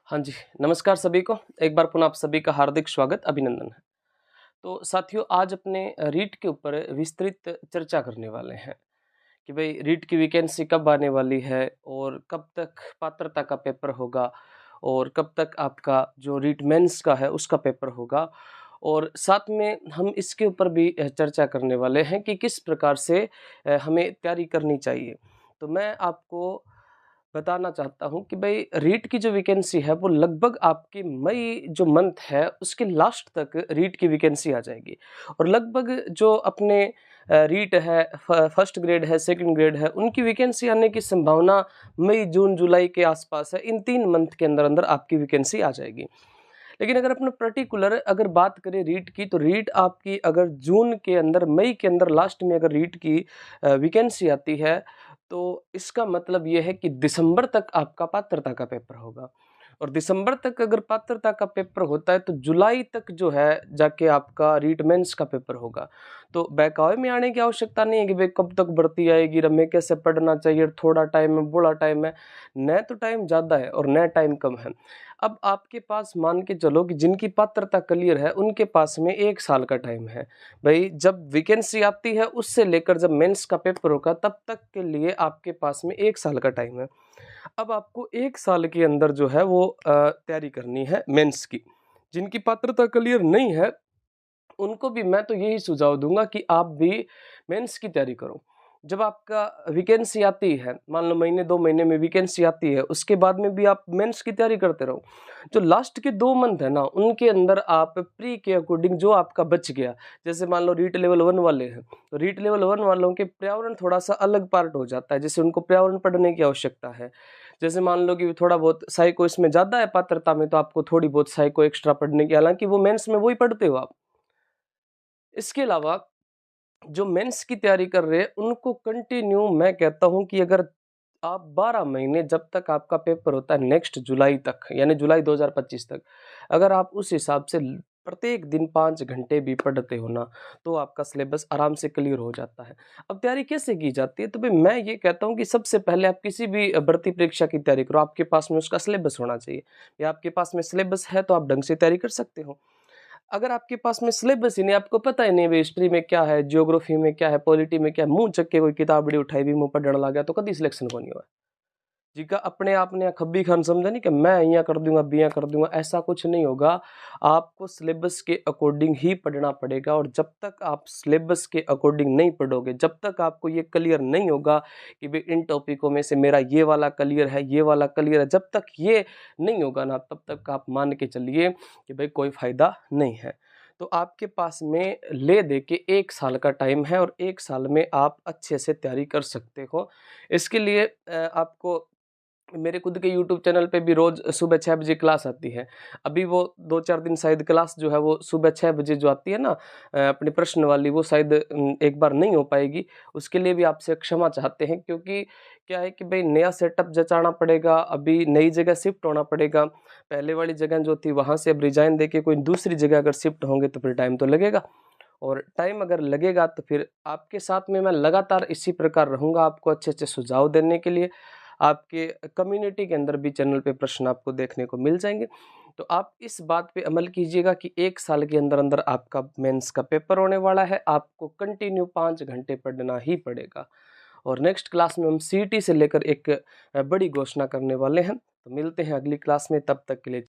हाँ जी, नमस्कार सभी को। एक बार पुनः आप सभी का हार्दिक स्वागत, अभिनंदन है। तो साथियों आज अपने रीट के ऊपर विस्तृत चर्चा करने वाले हैं कि भई रीट की वैकेंसी कब आने वाली है और कब तक पात्रता का पेपर होगा और कब तक आपका जो रीट मेंस का है उसका पेपर होगा। और साथ में हम इसके ऊपर भी चर्चा करने वाले हैं कि किस प्रकार से हमें तैयारी करनी चाहिए। तो मैं आपको बताना चाहता हूँ कि भई रीट की जो वैकेंसी है वो लगभग आपकी मई जो मंथ है उसके लास्ट तक रीट की वैकेंसी आ जाएगी। और लगभग जो अपने रीट है फर्स्ट ग्रेड है, सेकंड ग्रेड है, उनकी वैकेंसी आने की संभावना मई, जून, जुलाई के आसपास है। इन 3 मंथ के अंदर-अंदर आपकी वैकेंसी आ जाएगी। लेकिन अगर अपने पर्टिकुलर अगर बात करें रीट की, तो रीट आपकी अगर जून के अंदर, मई के अंदर लास्ट में अगर रीट की वैकेंसी आती है, तो इसका मतलब ये है कि दिसंबर तक आपका पात्रता का पेपर होगा। और दिसंबर तक अगर पात्रता का पेपर होता है, तो जुलाई तक जो है जाके आपका रीट मेंस का पेपर होगा। तो बहकावे में आने की आवश्यकता नहीं है कि भई कब तक भर्ती आएगी, र हमें कैसे पढ़ना चाहिए, थोड़ा टाइम है, बड़ा टाइम है। न तो टाइम ज़्यादा है और न टाइम कम है। अब आपके पास मान के चलो कि जिनकी पात्रता क्लियर है, उनके पास में 1 साल का टाइम है। भई जब वैकेंसी आती है उससे लेकर जब मेंस का पेपर होगा तब तक के लिए आपके पास में 1 साल का टाइम है। अब आपको 1 साल के अंदर जो है वो तैयारी करनी है मेंस की। जिनकी पात्रता क्लियर नहीं है, उनको भी मैं तो यही सुझाव दूँगा कि आप भी मेंस की तैयारी करो। जब आपका वैकेंसी आती है, मान लो महीने 2 महीने में वैकेंसी आती है, उसके बाद में भी आप मेंस की तैयारी करते रहो। जो लास्ट के 2 मंथ है ना, उनके अंदर आप प्री के अकॉर्डिंग जो आपका बच गया, जैसे मान लो रीट लेवल 1 वाले हैं, तो रीट लेवल 1 वालों के पर्यावरण थोड़ा-सा अलग पार्ट हो जाता है, जैसे उनको पर्यावरण पढ़ने की आवश्यकता है। जैसे मान लो कि थोड़ा बहुत साइको इसमें ज़्यादा है पात्रता में, तो आपको थोड़ी बहुत साइको एक्स्ट्रा पढ़ने की, हालाँकि वो मेंस में वही पढ़ते हो आप। इसके अलावा जो मेंस की तैयारी कर रहे हैं, उनको कंटिन्यू मैं कहता हूँ कि अगर आप 12 महीने जब तक आपका पेपर होता है नेक्स्ट जुलाई तक, यानी जुलाई 2025 तक, अगर आप उस हिसाब से प्रत्येक दिन 5 घंटे भी पढ़ते हो ना, तो आपका सिलेबस आराम से क्लियर हो जाता है। अब तैयारी कैसे की जाती है? तो भई मैं ये कहता हूँ कि सबसे पहले आप किसी भी भर्ती परीक्षा की तैयारी करो, आपके पास में उसका सिलेबस होना चाहिए। या आपके पास में सिलेबस है तो आप ढंग से तैयारी कर सकते हो। अगर आपके पास में सिलेबस ही नहीं, आपको पता ही नहीं भई हिस्ट्री में क्या है, ज्योग्राफी में क्या है, पॉलिटी में क्या है, मुँह चक के कोई किताब उठाई भी मुँह पढ़न लग गया तो कदी सिलेक्शन कोनी होवे। जीका अपने आप ने खब्बी खान समझा नहीं कि मैं इयां कर दूंगा, बियां कर दूंगा, ऐसा कुछ नहीं होगा। आपको सिलेबस के अकॉर्डिंग ही पढ़ना पड़ेगा और जब तक आप सिलेबस के अकॉर्डिंग नहीं पढ़ोगे, जब तक आपको ये क्लियर नहीं होगा कि भाई इन टॉपिकों में से मेरा ये वाला क्लियर है, ये वाला क्लियर है, जब तक ये नहीं होगा ना, तब तक आप मान के चलिए कि भाई कोई फायदा नहीं है। तो आपके पास में ले दे के 1 साल का टाइम है और 1 साल में आप अच्छे से तैयारी कर सकते हो। इसके लिए आपको मेरे खुद के यूट्यूब चैनल पे भी रोज़ सुबह 6 बजे क्लास आती है। अभी वो 2-4 दिन शायद क्लास जो है वो सुबह 6 बजे जो आती है ना, अपने प्रश्न वाली, वो शायद एक बार नहीं हो पाएगी। उसके लिए भी आपसे क्षमा चाहते हैं, क्योंकि क्या है कि भई नया सेटअप जचाना पड़ेगा, अभी नई जगह शिफ्ट होना पड़ेगा। पहले वाली जगह जो थी वहाँ से अब रिज़ाइन देके कोई दूसरी जगह अगर शिफ्ट होंगे तो फिर टाइम तो लगेगा। और टाइम अगर लगेगा तो फिर आपके साथ में मैं लगातार इसी प्रकार रहूँगा, आपको अच्छे-अच्छे सुझाव देने के लिए। आपके कम्युनिटी के अंदर भी चैनल पे प्रश्न आपको देखने को मिल जाएँगे। तो आप इस बात पे अमल कीजिएगा कि 1 साल के अंदर-अंदर आपका मेंस का पेपर होने वाला है। आपको कंटिन्यू 5 घंटे पढ़ना ही पड़ेगा। और नेक्स्ट क्लास में हम सीईटी से लेकर एक बड़ी घोषणा करने वाले हैं। तो मिलते हैं अगली क्लास में, तब तक के लिए